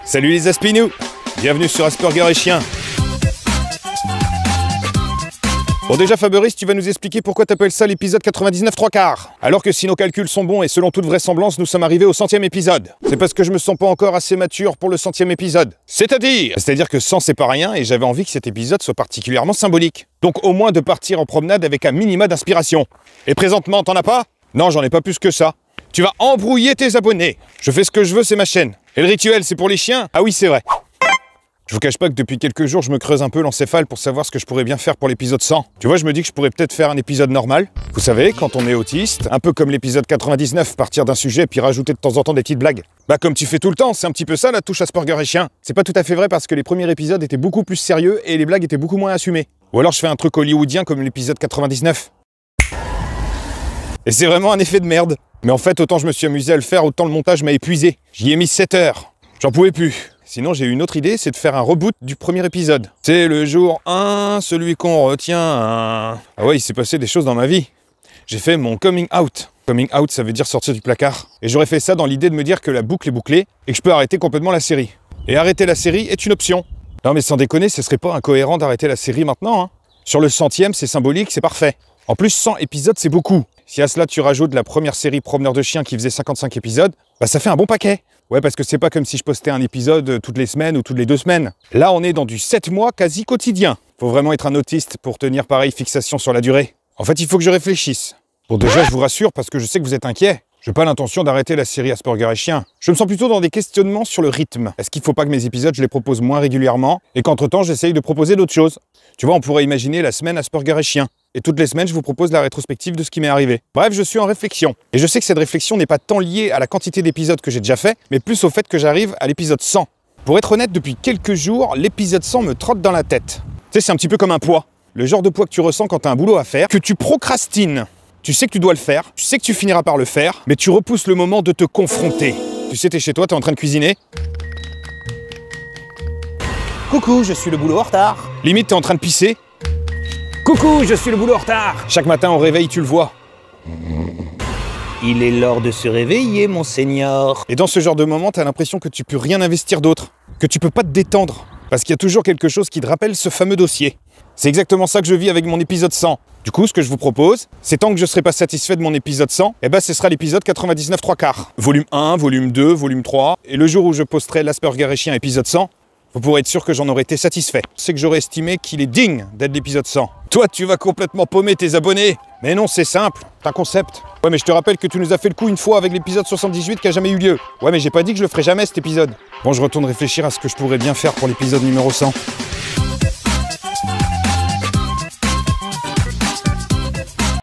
Salut les aspinous, bienvenue sur Asperger et Chien. Bon déjà Fabrice, tu vas nous expliquer pourquoi t'appelles ça l'épisode 99 3/4. Alors que si nos calculs sont bons et selon toute vraisemblance, nous sommes arrivés au 100e épisode. C'est parce que je me sens pas encore assez mature pour le 100e épisode. C'est-à-dire que 100 c'est pas rien et j'avais envie que cet épisode soit particulièrement symbolique. Donc au moins de partir en promenade avec un minima d'inspiration. Et présentement, t'en as pas? Non, j'en ai pas plus que ça. Tu vas embrouiller tes abonnés. Je fais ce que je veux, c'est ma chaîne. Et le rituel, c'est pour les chiens? Ah oui, c'est vrai. Je vous cache pas que depuis quelques jours, je me creuse un peu l'encéphale pour savoir ce que je pourrais bien faire pour l'épisode 100. Tu vois, je me dis que je pourrais peut-être faire un épisode normal. Vous savez, quand on est autiste, un peu comme l'épisode 99, partir d'un sujet puis rajouter de temps en temps des petites blagues. Bah comme tu fais tout le temps, c'est un petit peu ça la touche Asperger et Chien. C'est pas tout à fait vrai parce que les premiers épisodes étaient beaucoup plus sérieux et les blagues étaient beaucoup moins assumées. Ou alors je fais un truc hollywoodien comme l'épisode 99. Et c'est vraiment un effet de merde. Mais en fait, autant je me suis amusé à le faire, autant le montage m'a épuisé. J'y ai mis 7 heures. J'en pouvais plus. Sinon, j'ai eu une autre idée, c'est de faire un reboot du premier épisode. C'est le jour 1, celui qu'on retient. Ah ouais, il s'est passé des choses dans ma vie. J'ai fait mon coming out. Coming out, ça veut dire sortir du placard. Et j'aurais fait ça dans l'idée de me dire que la boucle est bouclée et que je peux arrêter complètement la série. Et arrêter la série est une option. Non mais sans déconner, ce serait pas incohérent d'arrêter la série maintenant, hein. Sur le 100e, c'est symbolique, c'est parfait. En plus, 100 épisodes, c'est beaucoup. Si à cela tu rajoutes la première série Promeneur de chiens qui faisait 55 épisodes, bah ça fait un bon paquet. Ouais, parce que c'est pas comme si je postais un épisode toutes les semaines ou toutes les 2 semaines. Là, on est dans du 7 mois quasi quotidien. Faut vraiment être un autiste pour tenir pareille fixation sur la durée. En fait, il faut que je réfléchisse. Bon, déjà, je vous rassure parce que je sais que vous êtes inquiets. Je n'ai pas l'intention d'arrêter la série Asperger et Chien. Je me sens plutôt dans des questionnements sur le rythme. Est-ce qu'il ne faut pas que mes épisodes, je les propose moins régulièrement et qu'entre-temps, j'essaye de proposer d'autres choses? Tu vois, on pourrait imaginer la semaine Asperger et Chien. Et toutes les semaines, je vous propose la rétrospective de ce qui m'est arrivé. Bref, je suis en réflexion. Et je sais que cette réflexion n'est pas tant liée à la quantité d'épisodes que j'ai déjà fait, mais plus au fait que j'arrive à l'épisode 100. Pour être honnête, depuis quelques jours, l'épisode 100 me trotte dans la tête. Tu sais, c'est un petit peu comme un poids. Le genre de poids que tu ressens quand tu as un boulot à faire, que tu procrastines. Tu sais que tu dois le faire, tu sais que tu finiras par le faire, mais tu repousses le moment de te confronter. Tu sais, t'es chez toi, t'es en train de cuisiner. Coucou, je suis le boulot en retard. Limite, t'es en train de pisser. Coucou, je suis le boulot en retard. Chaque matin au réveil, tu le vois. Il est l'heure de se réveiller, monseigneur. Et dans ce genre de moment, t'as l'impression que tu peux rien investir d'autre, que tu peux pas te détendre, parce qu'il y a toujours quelque chose qui te rappelle ce fameux dossier. C'est exactement ça que je vis avec mon épisode 100. Du coup, ce que je vous propose, c'est tant que je ne serai pas satisfait de mon épisode 100, eh ben ce sera l'épisode 99 3/4. Volume 1, volume 2, volume 3, et le jour où je posterai l'Asperger et Chien épisode 100, vous pourrez être sûr que j'en aurai été satisfait. C'est que j'aurais estimé qu'il est digne d'être l'épisode 100. Toi, tu vas complètement paumer tes abonnés. Mais non, c'est simple, c'est un concept. Ouais, mais je te rappelle que tu nous as fait le coup une fois avec l'épisode 78 qui a jamais eu lieu. Ouais, mais j'ai pas dit que je le ferai jamais cet épisode. Bon, je retourne réfléchir à ce que je pourrais bien faire pour l'épisode numéro 100.